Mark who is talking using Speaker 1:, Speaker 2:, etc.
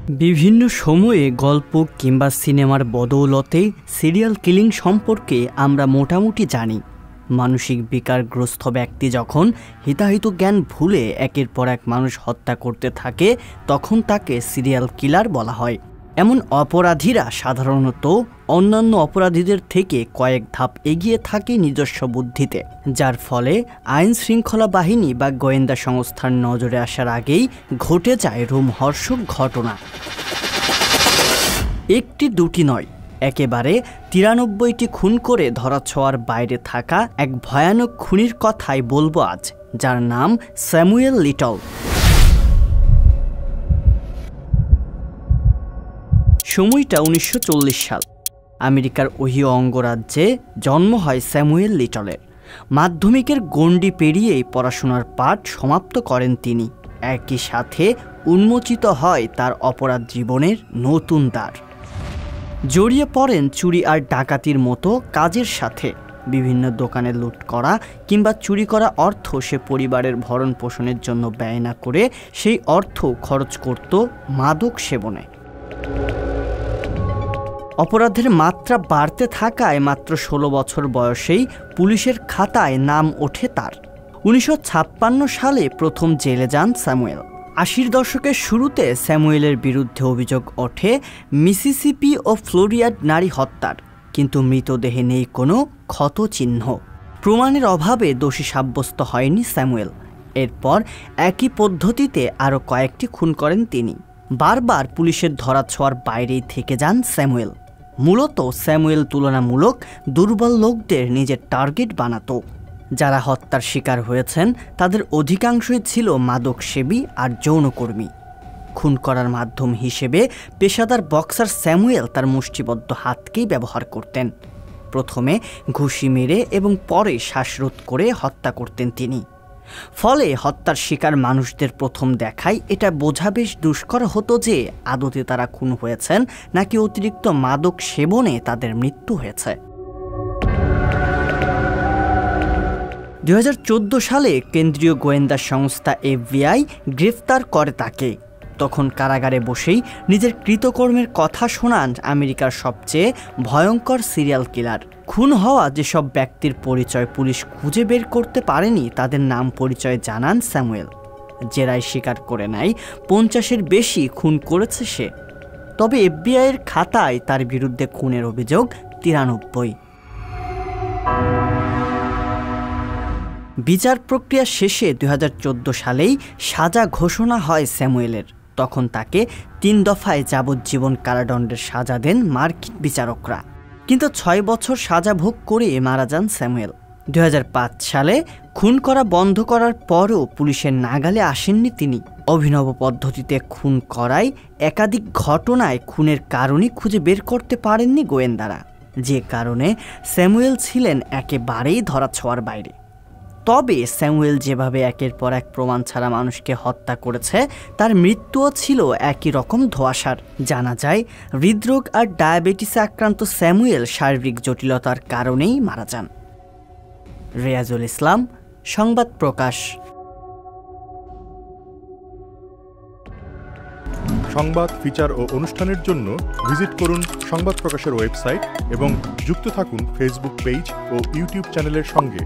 Speaker 1: বিভিন্ন সময়ে গল্প কিংবা সিনেমার বদৌলতে সিরিয়াল কিলিং সম্পর্কে আমরা মোটামুটি জানি। মানসিক বিকারগ্রস্ত ব্যক্তি যখন হিতাহিত জ্ঞান ভুলে একের পর এক মানুষ হত্যা করতে থাকে তখন তাকে সিরিয়াল কিলার বলা হয়। এমন অপরাধীরা সাধারণত অন্যান্য অপরাধীদের থেকে কয়েক ধাপ এগিয়ে থাকে নিজস্ব বুদ্ধিতে, যার ফলে আইন শৃঙ্খলা বাহিনী বা গোয়েন্দা সংস্থার নজরে আসার আগেই ঘটে যায় রোমহর্ষক ঘটনা। একটি দুটি নয়, একেবারে ৯৩টি খুন করে ধরাছোঁয়ার বাইরে থাকা এক ভয়ানক খুনির কথাই বলবো আজ, যার নাম স্যামুয়েল লিটল। সময়টা ১৯৪০ সাল। আমেরিকার ওহিও অঙ্গরাজ্যে জন্ম হয় স্যামুয়েল লিটলের। মাধ্যমিকের গণ্ডি পেরিয়েই পড়াশোনার পাঠ সমাপ্ত করেন তিনি। একই সাথে উন্মোচিত হয় তার অপরাধ জীবনের নতুন দ্বার। জড়িয়ে পড়েন চুরি আর ডাকাতির মতো কাজের সাথে। বিভিন্ন দোকানে লুট করা কিংবা চুরি করা অর্থ সে পরিবারের ভরণ পোষণের জন্য ব্যয় না করে সেই অর্থ খরচ করত মাদক সেবনে। অপরাধের মাত্রা বাড়তে থাকায় মাত্র ১৬ বছর বয়সেই পুলিশের খাতায় নাম ওঠে তার। ১৯৫৬ সালে প্রথম জেলে যান স্যামুয়েল। ৮০ দশকের শুরুতে স্যামুয়েলের বিরুদ্ধে অভিযোগ ওঠে মিসিসিপি ও ফ্লোরিডার নারী হত্যার, কিন্তু মৃতদেহে নেই কোনো ক্ষতচিহ্ন। প্রমাণের অভাবে দোষী সাব্যস্ত হয়নি স্যামুয়েল। এরপর একই পদ্ধতিতে আরও কয়েকটি খুন করেন তিনি। বারবার পুলিশের ধরাছোঁয়ার বাইরেই থেকে যান স্যামুয়েল। মূলত স্যামুয়েল তুলনামূলক দুর্বল লোকদের নিজের টার্গেট বানাতো। যারা হত্যার শিকার হয়েছেন তাদের অধিকাংশই ছিল মাদকসেবী আর যৌনকর্মী। খুন করার মাধ্যম হিসেবে পেশাদার বক্সার স্যামুয়েল তার মুষ্টিবদ্ধ হাতকেই ব্যবহার করতেন। প্রথমে ঘুষি মেরে এবং পরে শ্বাসরোধ করে হত্যা করতেন তিনি। ফলে হত্যার শিকার মানুষদের প্রথম দেখায় এটা বোঝা বেশ দুষ্কর হতো যে আদতে তারা খুন হয়েছেন নাকি অতিরিক্ত মাদক সেবনে তাদের মৃত্যু হয়েছে। ২০১৪ সালে কেন্দ্রীয় গোয়েন্দা সংস্থা FBI গ্রেফতার করে তাকে। তখন কারাগারে বসেই নিজের কৃতকর্মের কথা শোনান আমেরিকার সবচেয়ে ভয়ঙ্কর সিরিয়াল কিলার। খুন হওয়া যেসব ব্যক্তির পরিচয় পুলিশ খুঁজে বের করতে পারেনি তাদের নাম পরিচয় জানান স্যামুয়েল। জেরায় স্বীকার করে নেয় ৫০-এর বেশি খুন করেছে সে। তবে FBI-এর খাতায় তার বিরুদ্ধে খুনের অভিযোগ ৯৩। বিচার প্রক্রিয়া শেষে ২০১৪ সালেই সাজা ঘোষণা হয় স্যামুয়েলের। তখন তাকে ৩ দফায় যাবজ্জীবন কারাদণ্ডের সাজা দেন মার্কিন বিচারকরা। কিন্তু ৬ বছর সাজা ভোগ করে মারা যান স্যামুয়েল। ২০০৫ সালে খুন করা বন্ধ করার পরও পুলিশের নাগালে আসেননি তিনি। অভিনব পদ্ধতিতে খুন করায় একাধিক ঘটনায় খুনের কারণই খুঁজে বের করতে পারেননি গোয়েন্দারা, যে কারণে স্যামুয়েল ছিলেন একেবারেই ধরাছোঁয়ার বাইরে। তবে স্যামুয়েল যেভাবে একের পর এক প্রমাণ ছাড়া মানুষকে হত্যা করেছে তার মৃত্যুও ছিল একই রকম ধোঁয়াশার। জানা যায় হৃদরোগ আর ডায়াবেটিসে আক্রান্ত স্যামুয়েল শারীরিক জটিলতার কারণেই মারা যান। রিয়াজুল ইসলাম, সংবাদ প্রকাশ।
Speaker 2: সংবাদ, ফিচার ও অনুষ্ঠানের জন্য ভিজিট করুন সংবাদ প্রকাশের ওয়েবসাইট এবং যুক্ত থাকুন ফেসবুক পেজ ও ইউটিউব চ্যানেলের সঙ্গে।